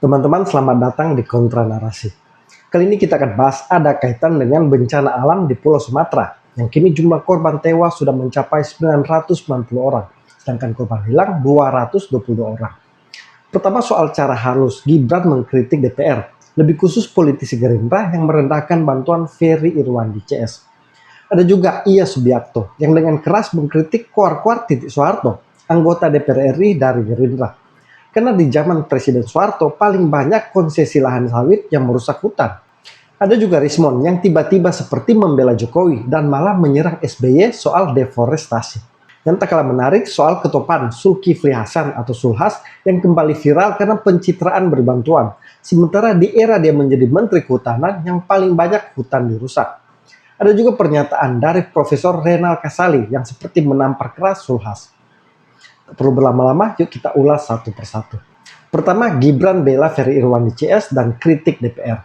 Teman-teman, selamat datang di Kontra Narasi. Kali ini kita akan bahas ada kaitan dengan bencana alam di Pulau Sumatera, yang kini jumlah korban tewas sudah mencapai 990 orang, sedangkan korban hilang 222 orang. Pertama, soal cara halus Gibran mengkritik DPR, lebih khusus politisi Gerindra yang merendahkan bantuan Ferry Irwandi CS. Ada juga Iya Subiakto yang dengan keras mengkritik Koar-Koar Titik Soeharto, anggota DPR RI dari Gerindra. Karena di zaman Presiden Soeharto paling banyak konsesi lahan sawit yang merusak hutan. Ada juga Rismon yang tiba-tiba seperti membela Jokowi dan malah menyerang SBY soal deforestasi. Yang tak kalah menarik soal ketopan Zulkifli Hasan atau Sulhas yang kembali viral karena pencitraan berbantuan. Sementara di era dia menjadi Menteri Kehutanan yang paling banyak hutan dirusak. Ada juga pernyataan dari Profesor Renal Kasali yang seperti menampar keras Sulhas. Tak perlu berlama-lama, yuk kita ulas satu persatu. Pertama, Gibran bela Ferry Irwandi CS dan kritik DPR.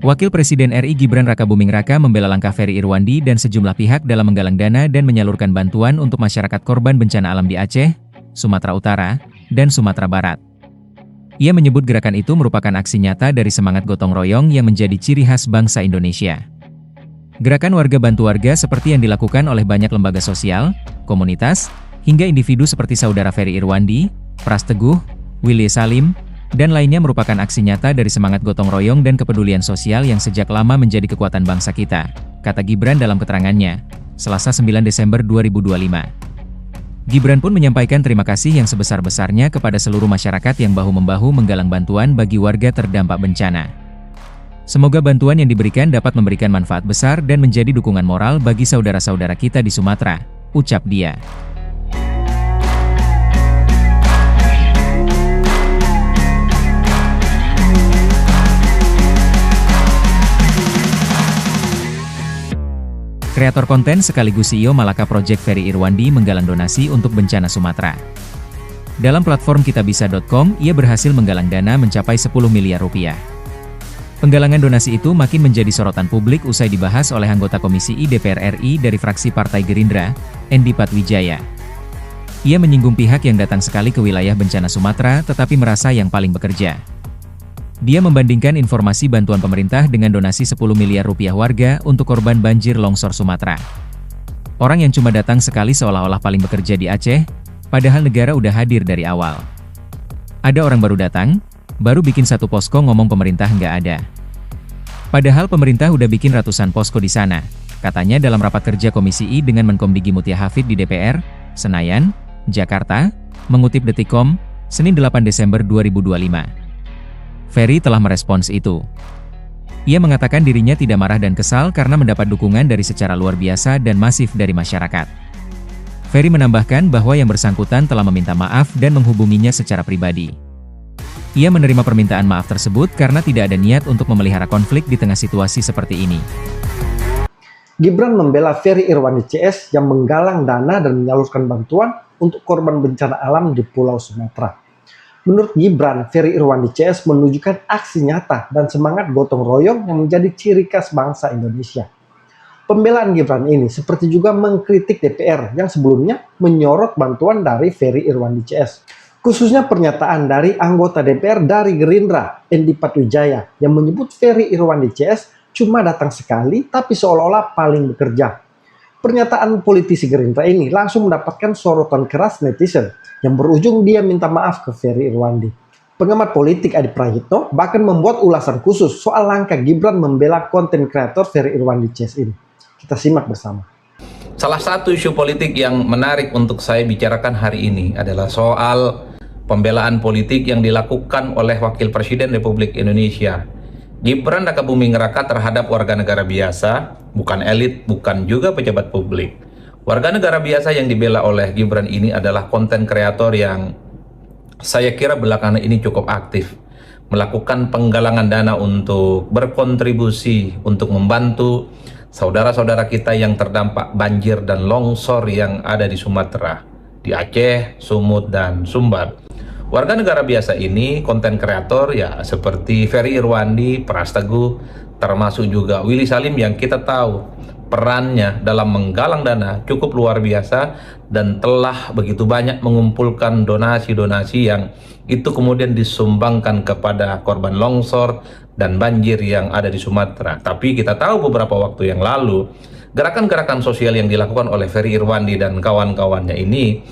Wakil Presiden RI Gibran Rakabuming Raka membela langkah Ferry Irwandi dan sejumlah pihak dalam menggalang dana dan menyalurkan bantuan untuk masyarakat korban bencana alam di Aceh, Sumatera Utara, dan Sumatera Barat. Ia menyebut gerakan itu merupakan aksi nyata dari semangat gotong royong yang menjadi ciri khas bangsa Indonesia. Gerakan warga bantu warga seperti yang dilakukan oleh banyak lembaga sosial, komunitas, hingga individu seperti saudara Ferry Irwandi, Pras Teguh, Willy Salim, dan lainnya merupakan aksi nyata dari semangat gotong royong dan kepedulian sosial yang sejak lama menjadi kekuatan bangsa kita, kata Gibran dalam keterangannya, Selasa 9 Desember 2025. Gibran pun menyampaikan terima kasih yang sebesar-besarnya kepada seluruh masyarakat yang bahu-membahu menggalang bantuan bagi warga terdampak bencana. Semoga bantuan yang diberikan dapat memberikan manfaat besar dan menjadi dukungan moral bagi saudara-saudara kita di Sumatera, ucap dia. Kreator konten sekaligus CEO Malaka Project Ferry Irwandi menggalang donasi untuk bencana Sumatera. Dalam platform kitabisa.com, ia berhasil menggalang dana mencapai 10 miliar rupiah. Penggalangan donasi itu makin menjadi sorotan publik usai dibahas oleh anggota Komisi I DPR RI dari fraksi Partai Gerindra, Endi Patwijaya. Ia menyinggung pihak yang datang sekali ke wilayah bencana Sumatera tetapi merasa yang paling bekerja. Dia membandingkan informasi bantuan pemerintah dengan donasi 10 miliar rupiah warga untuk korban banjir longsor Sumatera. Orang yang cuma datang sekali seolah-olah paling bekerja di Aceh, padahal negara udah hadir dari awal. Ada orang baru datang, baru bikin satu posko ngomong pemerintah nggak ada. Padahal pemerintah udah bikin ratusan posko di sana, katanya dalam rapat kerja Komisi I dengan Menkom Digi Mutia Hafid di DPR, Senayan, Jakarta, mengutip Detikcom, Senin 8 Desember 2025. Ferry telah merespons itu. Ia mengatakan dirinya tidak marah dan kesal karena mendapat dukungan dari secara luar biasa dan masif dari masyarakat. Ferry menambahkan bahwa yang bersangkutan telah meminta maaf dan menghubunginya secara pribadi. Ia menerima permintaan maaf tersebut karena tidak ada niat untuk memelihara konflik di tengah situasi seperti ini. Gibran membela Ferry Irwandi CS yang menggalang dana dan menyalurkan bantuan untuk korban bencana alam di Pulau Sumatera. Menurut Gibran, Ferry Irwandi CS menunjukkan aksi nyata dan semangat gotong royong yang menjadi ciri khas bangsa Indonesia. Pembelaan Gibran ini seperti juga mengkritik DPR yang sebelumnya menyorot bantuan dari Ferry Irwandi CS. Khususnya pernyataan dari anggota DPR dari Gerindra, Endi Patwijaya, yang menyebut Ferry Irwandi CS cuma datang sekali tapi seolah-olah paling bekerja. Pernyataan politisi Gerindra ini langsung mendapatkan sorotan keras netizen yang berujung dia minta maaf ke Ferry Irwandi. Pengamat politik Adi Prayitno bahkan membuat ulasan khusus soal langkah Gibran membela konten kreator Ferry Irwandi CS ini. Kita simak bersama. Salah satu isu politik yang menarik untuk saya bicarakan hari ini adalah soal pembelaan politik yang dilakukan oleh Wakil Presiden Republik Indonesia Gibran Rakabuming Raka terhadap warga negara biasa, bukan elit, bukan juga pejabat publik. Warga negara biasa yang dibela oleh Gibran ini adalah konten kreator yang saya kira belakangan ini cukup aktif, melakukan penggalangan dana untuk berkontribusi untuk membantu saudara-saudara kita yang terdampak banjir dan longsor yang ada di Sumatera, di Aceh, Sumut, dan Sumbar. Warga negara biasa ini, konten kreator ya seperti Ferry Irwandi, Pras Teguh, termasuk juga Willy Salim yang kita tahu perannya dalam menggalang dana cukup luar biasa dan telah begitu banyak mengumpulkan donasi-donasi yang itu kemudian disumbangkan kepada korban longsor dan banjir yang ada di Sumatera. Tapi kita tahu beberapa waktu yang lalu gerakan-gerakan sosial yang dilakukan oleh Ferry Irwandi dan kawan-kawannya ini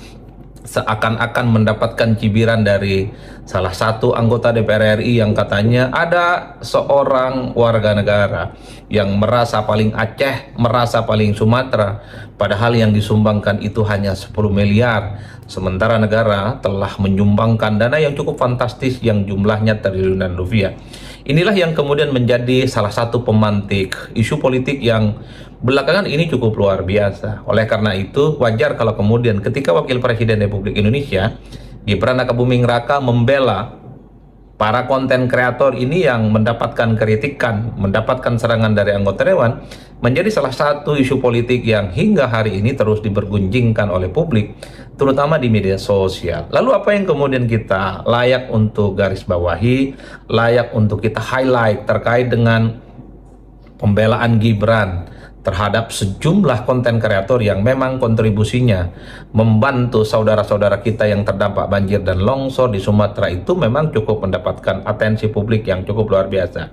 seakan-akan mendapatkan cibiran dari salah satu anggota DPR RI yang katanya ada seorang warga negara yang merasa paling Aceh, merasa paling Sumatera, padahal yang disumbangkan itu hanya 10 miliar, sementara negara telah menyumbangkan dana yang cukup fantastis yang jumlahnya triliunan rupiah. Inilah yang kemudian menjadi salah satu pemantik isu politik yang belakangan ini cukup luar biasa. Oleh karena itu, wajar kalau kemudian ketika Wakil Presiden Republik Indonesia, Gibran Rakabuming Raka membela para konten kreator ini yang mendapatkan kritikan, mendapatkan serangan dari anggota dewan, menjadi salah satu isu politik yang hingga hari ini terus dibergunjingkan oleh publik, terutama di media sosial. Lalu apa yang kemudian kita layak untuk garis bawahi, layak untuk kita highlight terkait dengan pembelaan Gibran terhadap sejumlah konten kreator yang memang kontribusinya membantu saudara-saudara kita yang terdampak banjir dan longsor di Sumatera itu memang cukup mendapatkan atensi publik yang cukup luar biasa.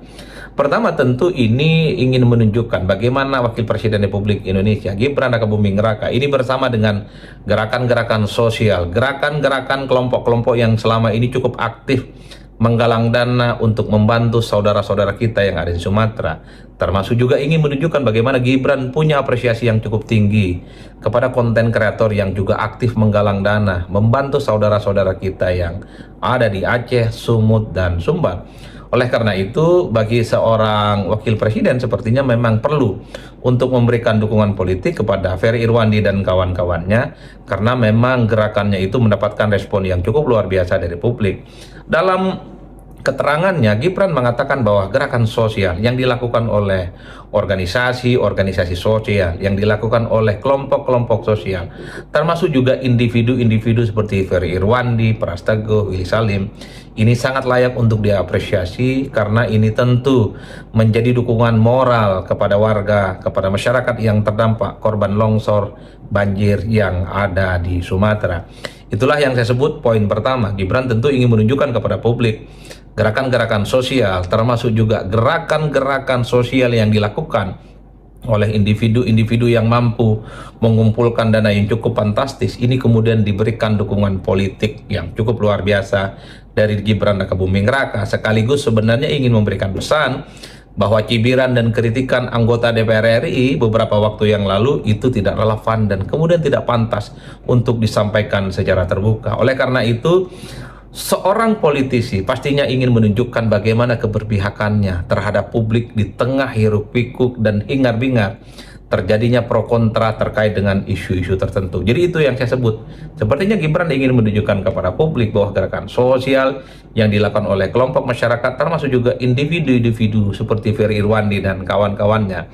Pertama tentu ini ingin menunjukkan bagaimana Wakil Presiden Republik Indonesia Gibran Rakabuming Raka ini bersama dengan gerakan-gerakan sosial, gerakan-gerakan kelompok-kelompok yang selama ini cukup aktif menggalang dana untuk membantu saudara-saudara kita yang ada di Sumatera, termasuk juga ingin menunjukkan bagaimana Gibran punya apresiasi yang cukup tinggi kepada konten kreator yang juga aktif menggalang dana membantu saudara-saudara kita yang ada di Aceh, Sumut, dan Sumbar. Oleh karena itu, bagi seorang wakil presiden sepertinya memang perlu untuk memberikan dukungan politik kepada Ferry Irwandi dan kawan-kawannya, karena memang gerakannya itu mendapatkan respon yang cukup luar biasa dari publik. Dalam keterangannya, Gibran mengatakan bahwa gerakan sosial yang dilakukan oleh organisasi sosial, yang dilakukan oleh kelompok-kelompok sosial, termasuk juga individu-individu seperti Ferry Irwandi, Pras Teguh, Willy Salim, ini sangat layak untuk diapresiasi karena ini tentu menjadi dukungan moral kepada warga, kepada masyarakat yang terdampak korban longsor banjir yang ada di Sumatera. Itulah yang saya sebut poin pertama. Gibran tentu ingin menunjukkan kepada publik gerakan-gerakan sosial, termasuk juga gerakan-gerakan sosial yang dilakukan oleh individu-individu yang mampu mengumpulkan dana yang cukup fantastis, ini kemudian diberikan dukungan politik yang cukup luar biasa dari Gibran Rakabuming Raka, sekaligus sebenarnya ingin memberikan pesan bahwa cibiran dan kritikan anggota DPR RI beberapa waktu yang lalu itu tidak relevan dan kemudian tidak pantas untuk disampaikan secara terbuka. Oleh karena itu, seorang politisi pastinya ingin menunjukkan bagaimana keberpihakannya terhadap publik di tengah hiruk pikuk dan hingar-bingar terjadinya pro kontra terkait dengan isu-isu tertentu. Jadi itu yang saya sebut. Sepertinya Gibran ingin menunjukkan kepada publik bahwa gerakan sosial yang dilakukan oleh kelompok masyarakat, termasuk juga individu-individu seperti Ferry Irwandi dan kawan-kawannya,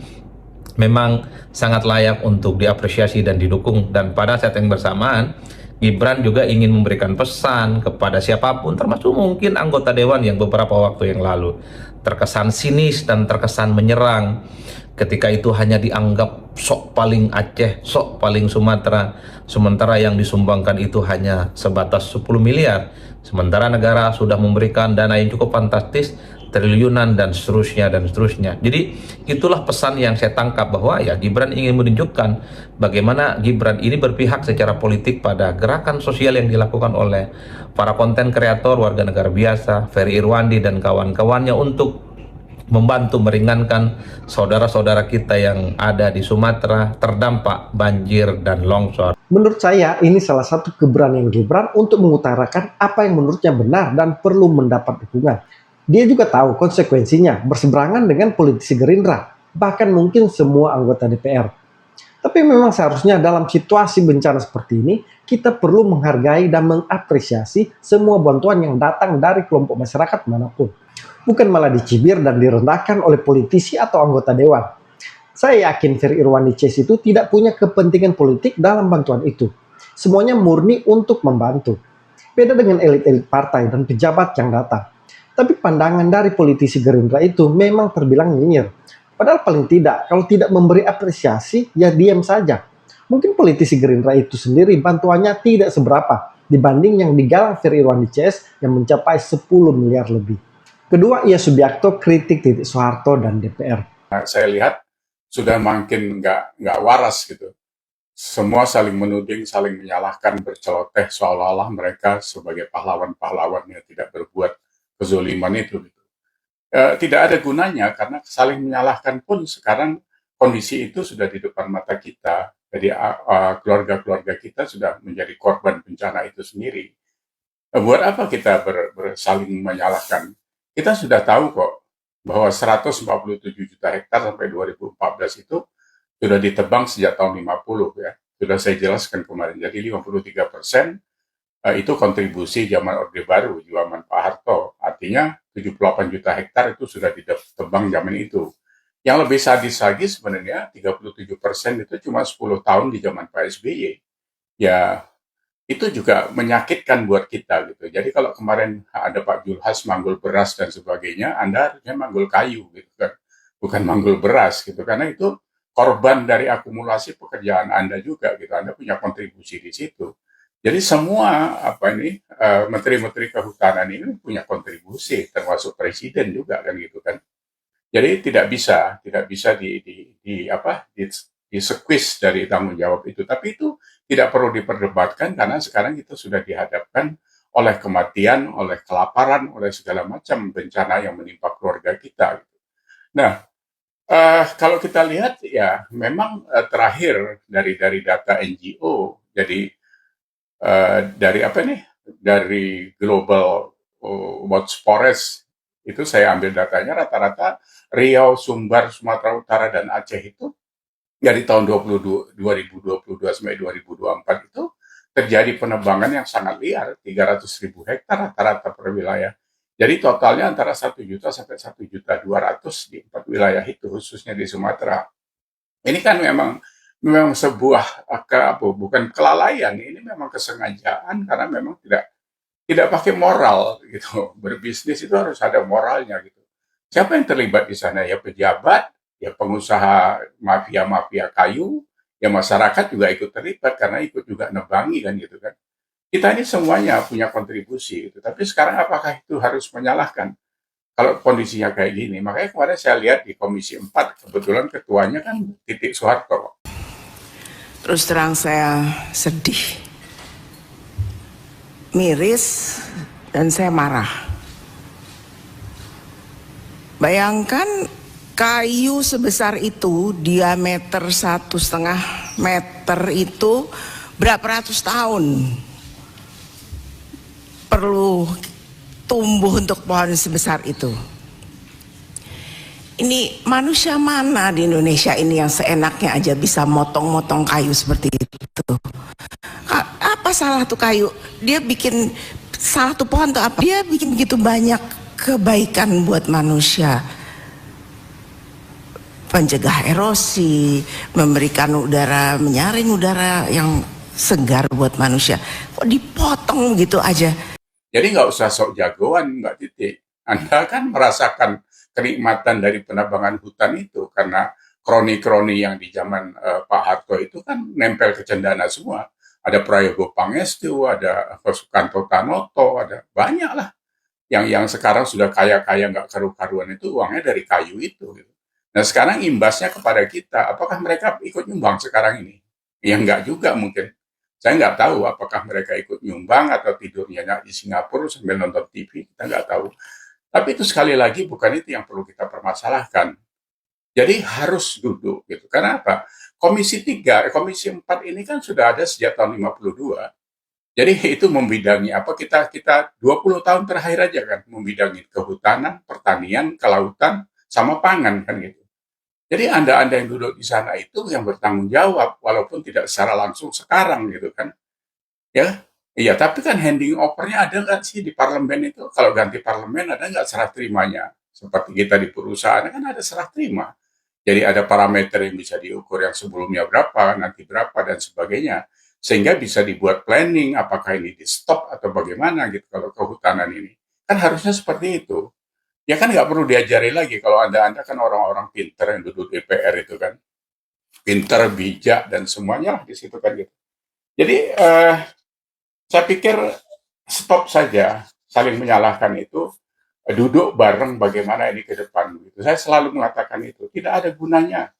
memang sangat layak untuk diapresiasi dan didukung. Dan pada saat yang bersamaan, Gibran juga ingin memberikan pesan kepada siapapun, termasuk mungkin anggota dewan yang beberapa waktu yang lalu terkesan sinis dan terkesan menyerang, ketika itu hanya dianggap sok paling Aceh, sok paling Sumatera, sementara yang disumbangkan itu hanya sebatas 10 miliar, sementara negara sudah memberikan dana yang cukup fantastis, triliunan dan seterusnya dan seterusnya. Jadi itulah pesan yang saya tangkap, bahwa ya Gibran ingin menunjukkan bagaimana Gibran ini berpihak secara politik pada gerakan sosial yang dilakukan oleh para konten kreator warga negara biasa, Ferry Irwandi dan kawan-kawannya untuk membantu meringankan saudara-saudara kita yang ada di Sumatera terdampak banjir dan longsor. Menurut saya, ini salah satu keberanian Gibran untuk mengutarakan apa yang menurutnya benar dan perlu mendapat dukungan. Dia juga tahu konsekuensinya berseberangan dengan politisi Gerindra, bahkan mungkin semua anggota DPR. Tapi memang seharusnya dalam situasi bencana seperti ini, kita perlu menghargai dan mengapresiasi semua bantuan yang datang dari kelompok masyarakat manapun. Bukan malah dicibir dan direndahkan oleh politisi atau anggota dewan. Saya yakin Ferry Irwandi CS itu tidak punya kepentingan politik dalam bantuan itu. Semuanya murni untuk membantu. Beda dengan elit-elit partai dan pejabat yang datang. Tapi pandangan dari politisi Gerindra itu memang terbilang nyinyir. Padahal paling tidak, kalau tidak memberi apresiasi, ya diam saja. Mungkin politisi Gerindra itu sendiri bantuannya tidak seberapa dibanding yang digalang Ferry Irwandi CS yang mencapai 10 miliar lebih. Kedua, ia Subiakto kritik Titik Soeharto dan DPR. Saya lihat sudah makin nggak waras gitu. Semua saling menuding, saling menyalahkan, berceloteh seolah-olah mereka sebagai pahlawan-pahlawan yang tidak berbuat kezoliman itu. Gitu. Tidak ada gunanya karena saling menyalahkan pun sekarang kondisi itu sudah di depan mata kita. Jadi keluarga-keluarga kita sudah menjadi korban bencana itu sendiri. Buat apa kita saling menyalahkan? Kita sudah tahu kok bahwa 147 juta hektar sampai 2014 itu sudah ditebang sejak tahun 50 ya. Sudah saya jelaskan kemarin. Jadi 53% itu kontribusi zaman Orde Baru, zaman Pak Harto. Artinya 78 juta hektar itu sudah ditebang zaman itu. Yang lebih sadis lagi sebenarnya 37% itu cuma 10 tahun di zaman Pak SBY. Ya, itu juga menyakitkan buat kita gitu. Jadi kalau kemarin ada Pak Julhas manggul beras dan sebagainya, Anda harusnya manggul kayu gitu kan. Bukan manggul beras gitu. Karena itu korban dari akumulasi pekerjaan Anda juga gitu. Anda punya kontribusi di situ. Jadi semua menteri-menteri kehutanan ini punya kontribusi, termasuk presiden juga kan gitu kan. Jadi tidak bisa di squeeze dari tanggung jawab itu. Tapi itu tidak perlu diperdebatkan karena sekarang kita sudah dihadapkan oleh kematian, oleh kelaparan, oleh segala macam bencana yang menimpa keluarga kita. Nah, kalau kita lihat ya memang terakhir dari data NGO, jadi dari Global Watch Forest itu saya ambil datanya rata-rata Riau, Sumbar, Sumatera Utara dan Aceh itu dari tahun 2022 sampai 2024 itu terjadi penebangan yang sangat liar, 300.000 hektar rata-rata per wilayah. Jadi totalnya antara 1 juta sampai 1.200.000 di 4 wilayah itu, khususnya di Sumatera. Ini kan memang sebuah bukan kelalaian, ini memang kesengajaan karena memang tidak pakai moral gitu. Berbisnis itu harus ada moralnya gitu. Siapa yang terlibat di sana? Ya pejabat, ya pengusaha mafia kayu, ya masyarakat juga ikut terlibat karena ikut juga nebangi kan gitu kan. Kita ini semuanya punya kontribusi gitu. Tapi sekarang apakah itu harus menyalahkan? Kalau kondisinya kayak gini, makanya kemarin saya lihat di Komisi 4, kebetulan ketuanya kan Titik Soeharto. Terus terang saya sedih, miris, dan saya marah. Bayangkan kayu sebesar itu, diameter 1,5 meter itu berapa ratus tahun perlu tumbuh untuk pohon sebesar itu. Ini manusia mana di Indonesia ini yang seenaknya aja bisa motong-motong kayu seperti itu? Apa salah tuh kayu? Dia bikin salah tuh pohon tuh apa? Dia bikin begitu banyak kebaikan buat manusia. Pencegah erosi, memberikan udara, menyaring udara yang segar buat manusia. Kok dipotong gitu aja? Jadi nggak usah sok jagoan Mbak Titi. Anda kan merasakan kenikmatan dari penebangan hutan itu karena kroni-kroni yang di zaman Pak Harto itu kan nempel ke Cendana semua. Ada Prayogo Pangestu, ada Sukanto Tanoto, ada banyak lah. Yang sekarang sudah kaya-kaya nggak karu-karuan itu uangnya dari kayu itu. Gitu. Nah sekarang imbasnya kepada kita, apakah mereka ikut nyumbang sekarang ini? Ya nggak juga mungkin. Saya nggak tahu apakah mereka ikut nyumbang atau tidurnya di Singapura sambil nonton TV, kita nggak tahu. Tapi itu sekali lagi bukan itu yang perlu kita permasalahkan. Jadi harus duduk gitu. Karena apa? Komisi 4 ini kan sudah ada sejak tahun 52. Jadi itu membidangi apa kita 20 tahun terakhir aja kan membidangi kehutanan, pertanian, kelautan sama pangan kan gitu. Jadi Anda yang duduk di sana itu yang bertanggung jawab walaupun tidak secara langsung sekarang gitu kan. Ya. Iya, tapi kan handing over-nya ada nggak sih di parlemen itu? Kalau ganti parlemen ada nggak serah terimanya? Seperti kita di perusahaan kan ada serah terima. Jadi ada parameter yang bisa diukur yang sebelumnya berapa, nanti berapa, dan sebagainya. Sehingga bisa dibuat planning, apakah ini di stop atau bagaimana gitu kalau kehutanan ini. Kan harusnya seperti itu. Ya kan nggak perlu diajari lagi kalau Anda kan orang-orang pinter yang duduk DPR itu kan. Pinter, bijak, dan semuanya lah di situ kan gitu. Jadi saya pikir stop saja saling menyalahkan itu, duduk bareng bagaimana ini ke depan. Gitu. Saya selalu mengatakan itu, tidak ada gunanya.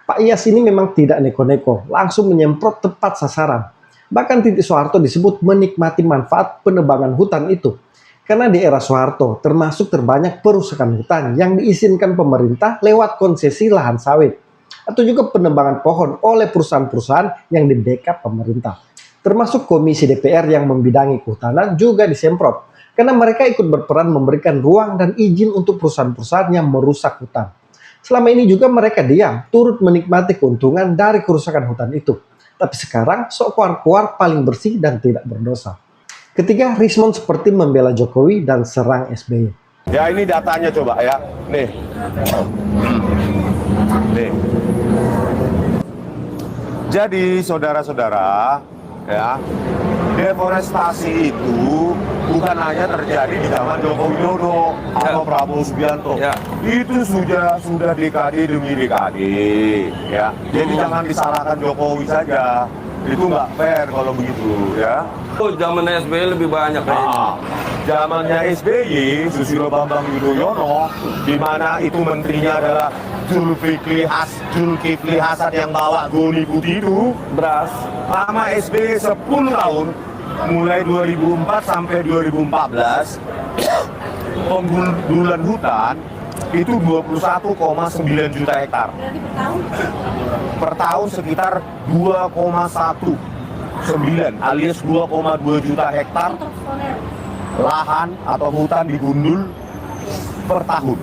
Pak Iyas ini memang tidak neko-neko, langsung menyemprot tepat sasaran. Bahkan Titik Soeharto disebut menikmati manfaat penebangan hutan itu. Karena di era Soeharto termasuk terbanyak perusakan hutan yang diizinkan pemerintah lewat konsesi lahan sawit. Atau juga penebangan pohon oleh perusahaan-perusahaan yang di-backup pemerintah. Termasuk Komisi DPR yang membidangi kehutanan juga disemprot. Karena mereka ikut berperan memberikan ruang dan izin untuk perusahaan-perusahaan yang merusak hutan. Selama ini juga mereka diam, turut menikmati keuntungan dari kerusakan hutan itu. Tapi sekarang sok keluar-keluar paling bersih dan tidak berdosa. Ketiga, respon seperti membela Jokowi dan serang SBY. Ya ini datanya coba ya, nih. Jadi saudara-saudara, ya, deforestasi itu bukan hanya terjadi di zaman Joko Widodo atau Prabowo Subianto. Itu sudah dekade demi dekade, ya. Jadi jangan disalahkan Jokowi saja. Itu nggak fair kalau begitu, ya. Oh, zaman SBY lebih banyak kayaknya. Zamannya SBY, Susilo Bambang Yudhoyono, di mana itu menterinya adalah Zulkifli Hasan yang bawa goni putih itu, Beras. lama SBY 10 tahun, mulai 2004 sampai 2014, penggundulan hutan itu 21,9 juta hektar. Per tahun sekitar 2,19 alias 2,2 juta hektar lahan atau hutan digundul per tahun.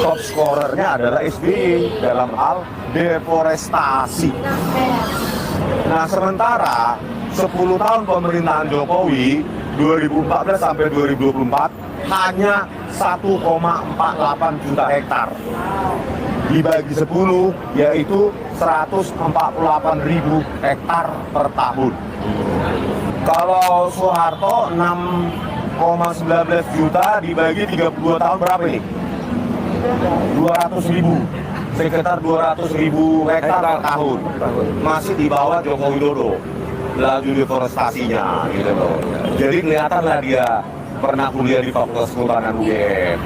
Top scorernya adalah SBY dalam hal deforestasi. Nah, sementara 10 tahun pemerintahan Jokowi 2014 sampai 2024 hanya 1,48 juta hektar. Dibagi 10 yaitu 148.000 hektar per tahun. Kalau Soeharto 6,19 juta dibagi 32 tahun berapa ini? 200.000. Sekitar 200.000 hektar per tahun. Masih di bawah Joko Widodo laju deforestasinya gitu loh. Jadi kelihatanlah dia pernah kuliah di Fakultas Kehutanan UGM.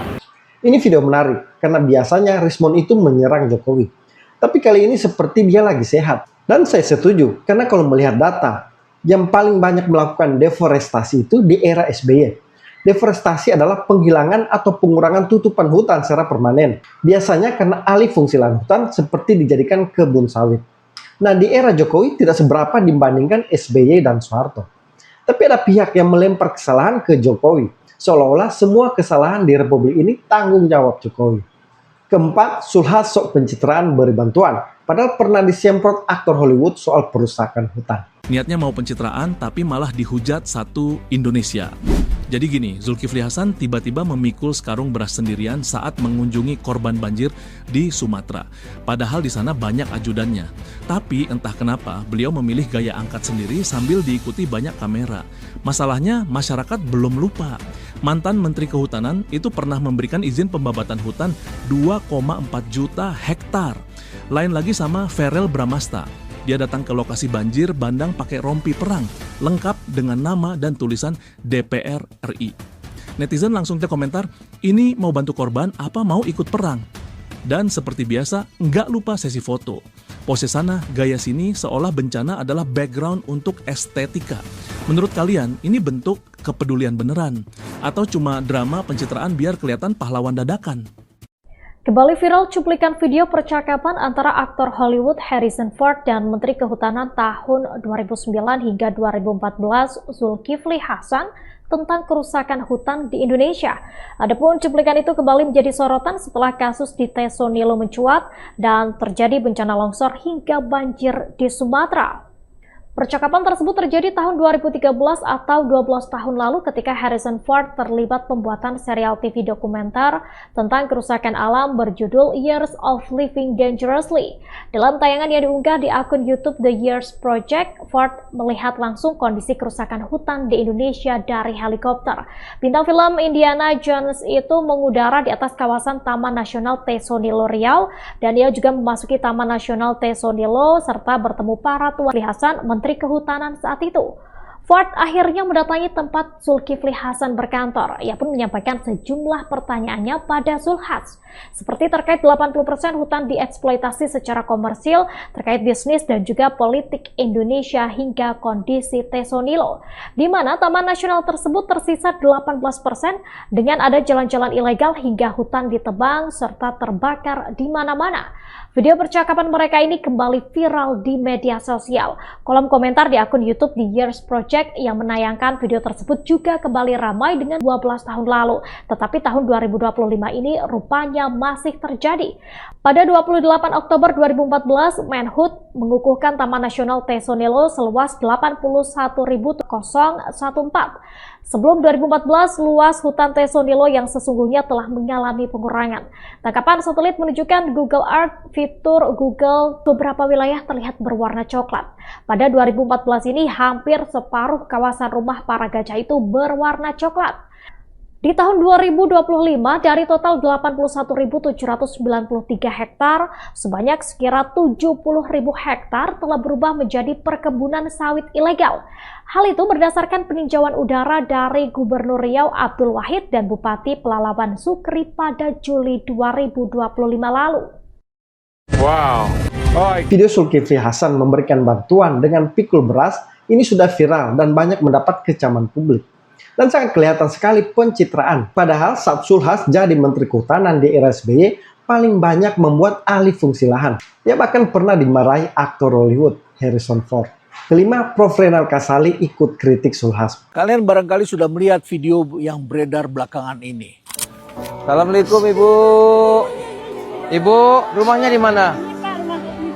Ini video menarik karena biasanya respon itu menyerang Jokowi. Tapi kali ini seperti dia lagi sehat. Dan saya setuju karena kalau melihat data, yang paling banyak melakukan deforestasi itu di era SBY. Deforestasi adalah penghilangan atau pengurangan tutupan hutan secara permanen. Biasanya karena alih fungsi lahan hutan seperti dijadikan kebun sawit. Nah, di era Jokowi tidak seberapa dibandingkan SBY dan Soeharto. Tapi ada pihak yang melempar kesalahan ke Jokowi. Seolah-olah semua kesalahan di Republik ini tanggung jawab Jokowi. Keempat, Zulhas sok pencitraan beri bantuan. Padahal pernah disemprot aktor Hollywood soal perusakan hutan. Niatnya mau pencitraan tapi malah dihujat satu Indonesia. Jadi gini, Zulkifli Hasan tiba-tiba memikul sekarung beras sendirian saat mengunjungi korban banjir di Sumatera. Padahal di sana banyak ajudannya. Tapi entah kenapa beliau memilih gaya angkat sendiri sambil diikuti banyak kamera. Masalahnya masyarakat belum lupa. Mantan Menteri Kehutanan itu pernah memberikan izin pembabatan hutan 2,4 juta hektar. Lain lagi sama Verrel Bramasta. Dia datang ke lokasi banjir Bandang pakai rompi perang, lengkap dengan nama dan tulisan DPR RI. Netizen langsung komentar, ini mau bantu korban apa mau ikut perang? Dan seperti biasa, nggak lupa sesi foto. Pose sana, gaya sini seolah bencana adalah background untuk estetika. Menurut kalian, ini bentuk kepedulian beneran? Atau cuma drama pencitraan biar kelihatan pahlawan dadakan? Kembali viral cuplikan video percakapan antara aktor Hollywood Harrison Ford dan Menteri Kehutanan tahun 2009 hingga 2014 Zulkifli Hasan tentang kerusakan hutan di Indonesia. Adapun cuplikan itu kembali menjadi sorotan setelah kasus di Tesonilo mencuat dan terjadi bencana longsor hingga banjir di Sumatera. Percakapan tersebut terjadi tahun 2013 atau 12 tahun lalu ketika Harrison Ford terlibat pembuatan serial TV dokumenter tentang kerusakan alam berjudul Years of Living Dangerously. Dalam tayangan yang diunggah di akun YouTube The Years Project, Ford melihat langsung kondisi kerusakan hutan di Indonesia dari helikopter. Bintang film Indiana Jones itu mengudara di atas kawasan Taman Nasional Tesonilo Riau, dan dia juga memasuki Taman Nasional Tesonilo serta bertemu para Zulkifli Hasan, Menteri Kehutanan saat itu. Ford akhirnya mendatangi tempat Zulkifli Hasan berkantor. Ia pun menyampaikan sejumlah pertanyaannya pada Zulhas, seperti terkait 80% hutan dieksploitasi secara komersil, terkait bisnis dan juga politik Indonesia hingga kondisi Tesonilo, di mana Taman Nasional tersebut tersisa 18% dengan ada jalan-jalan ilegal hingga hutan ditebang serta terbakar di mana-mana. Video percakapan mereka ini kembali viral di media sosial. Kolom komentar di akun YouTube The Years Project yang menayangkan video tersebut juga kembali ramai dengan 12 tahun lalu. Tetapi tahun 2025 ini rupanya masih terjadi. Pada 28 Oktober 2014, Menhub mengukuhkan Taman Nasional Tesonilo seluas 81.014. Sebelum 2014, luas hutan Tesonilo yang sesungguhnya telah mengalami pengurangan. Tangkapan satelit menunjukkan Google Earth fitur Google beberapa wilayah terlihat berwarna coklat. Pada 2014 ini hampir separuh kawasan rumah para gajah itu berwarna coklat. Di tahun 2025, dari total 81.793 hektar, sebanyak sekira 70.000 hektar telah berubah menjadi perkebunan sawit ilegal. Hal itu berdasarkan peninjauan udara dari Gubernur Riau Abdul Wahid dan Bupati Pelalawan Sukri pada Juli 2025 lalu. Wow. Video Zulkifli Hasan memberikan bantuan dengan pikul beras ini sudah viral dan banyak mendapat kecaman publik. Dan sangat kelihatan sekali pencitraan. Padahal saat Zulhas jadi Menteri Kehutanan di era SBY, paling banyak membuat alih fungsi lahan. Dia bahkan pernah dimarahi aktor Hollywood, Harrison Ford. Kelima, Prof. Renal Kasali ikut kritik Zulhas. Kalian barangkali sudah melihat video yang beredar belakangan ini. Assalamualaikum Ibu. Ibu, rumahnya di mana?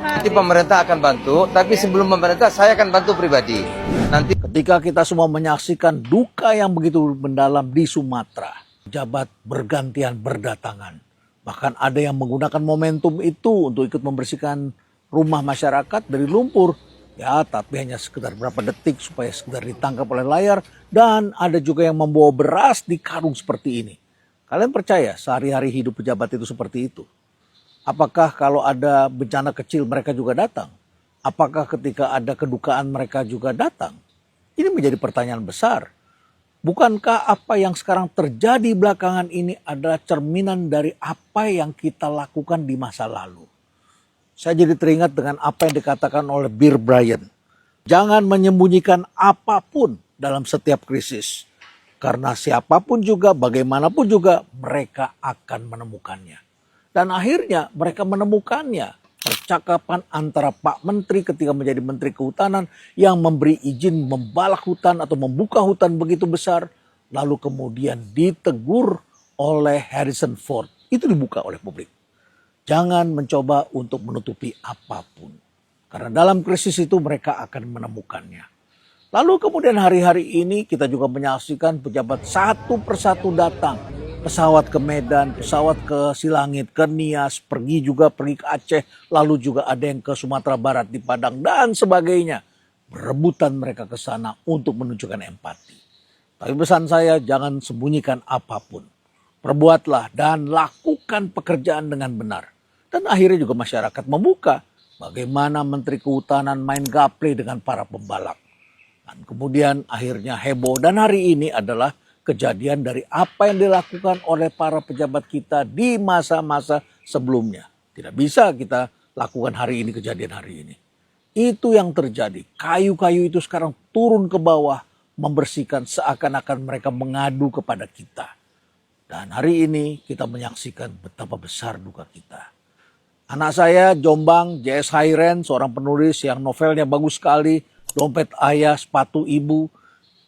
Nanti pemerintah akan bantu, tapi sebelum pemerintah saya akan bantu pribadi. Nanti Ketika kita semua menyaksikan duka yang begitu mendalam di Sumatera, pejabat bergantian berdatangan. Bahkan ada yang menggunakan momentum itu untuk ikut membersihkan rumah masyarakat dari lumpur. Ya, tapi hanya sekedar berapa detik supaya sekedar ditangkap oleh layar. Dan ada juga yang membawa beras di karung seperti ini. Kalian percaya sehari-hari hidup pejabat itu seperti itu? Apakah kalau ada bencana kecil mereka juga datang? Apakah ketika ada kedukaan mereka juga datang? Ini menjadi pertanyaan besar. Bukankah apa yang sekarang terjadi belakangan ini adalah cerminan dari apa yang kita lakukan di masa lalu? Saya jadi teringat dengan apa yang dikatakan oleh Bear Bryant. Jangan menyembunyikan apapun dalam setiap krisis. Karena siapapun juga, bagaimanapun juga, mereka akan menemukannya. Dan akhirnya mereka menemukannya. Percakapan antara Pak Menteri ketika menjadi Menteri Kehutanan yang memberi izin membalak hutan atau membuka hutan begitu besar. Lalu kemudian ditegur oleh Harrison Ford. Itu dibuka oleh publik. Jangan mencoba untuk menutupi apapun. Karena dalam krisis itu mereka akan menemukannya. Lalu kemudian hari-hari ini kita juga menyaksikan pejabat satu persatu datang. Pesawat ke Medan, pesawat ke Silangit, ke Nias, pergi ke Aceh, lalu juga ada yang ke Sumatera Barat di Padang dan sebagainya. Berebutan mereka ke sana untuk menunjukkan empati. Tapi pesan saya, jangan sembunyikan apapun. Perbuatlah dan lakukan pekerjaan dengan benar. Dan akhirnya juga masyarakat membuka bagaimana Menteri Kehutanan main gaple dengan para pembalap. Dan kemudian akhirnya heboh, dan hari ini adalah kejadian dari apa yang dilakukan oleh para pejabat kita di masa-masa sebelumnya. Tidak bisa kita lakukan hari ini, kejadian hari ini. Itu yang terjadi. Kayu-kayu itu sekarang turun ke bawah, membersihkan seakan-akan mereka mengadu kepada kita. Dan hari ini kita menyaksikan betapa besar duka kita. Anak saya, Jombang, J.S. Hairen, seorang penulis yang novelnya bagus sekali, Dompet Ayah, Sepatu Ibu,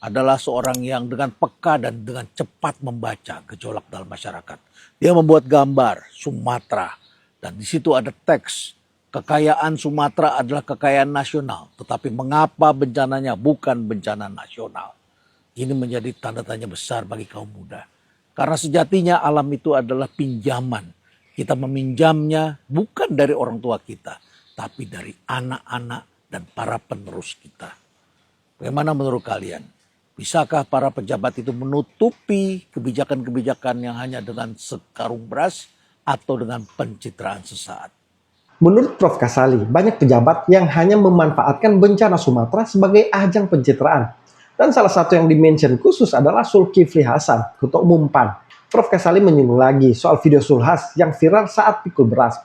adalah seorang yang dengan peka dan dengan cepat membaca gejolak dalam masyarakat. Dia membuat gambar Sumatera dan di situ ada teks Kekayaan Sumatera adalah kekayaan nasional, tetapi mengapa bencananya bukan bencana nasional? Ini menjadi tanda tanya besar bagi kaum muda. Karena sejatinya alam itu adalah pinjaman. Kita meminjamnya bukan dari orang tua kita, tapi dari anak-anak dan para penerus kita. Bagaimana menurut kalian? Bisakah para pejabat itu menutupi kebijakan-kebijakan yang hanya dengan sekarung beras atau dengan pencitraan sesaat? Menurut Prof. Kasali, banyak pejabat yang hanya memanfaatkan bencana Sumatera sebagai ajang pencitraan. Dan salah satu yang dimention khusus adalah Zulkifli Hasan, Ketua Umum PAN. Prof. Kasali menyinggung lagi soal video Zulhas yang viral saat pikul beras.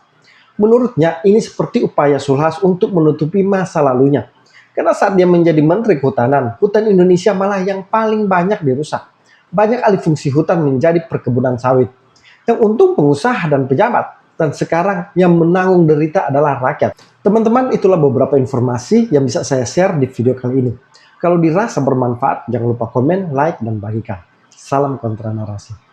Menurutnya ini seperti upaya Zulhas untuk menutupi masa lalunya. Karena saat dia menjadi Menteri Kehutanan, hutan Indonesia malah yang paling banyak dirusak. Banyak alih fungsi hutan menjadi perkebunan sawit. Yang untung pengusaha dan pejabat. Dan sekarang yang menanggung derita adalah rakyat. Teman-teman, itulah beberapa informasi yang bisa saya share di video kali ini. Kalau dirasa bermanfaat, jangan lupa komen, like, dan bagikan. Salam kontra narasi.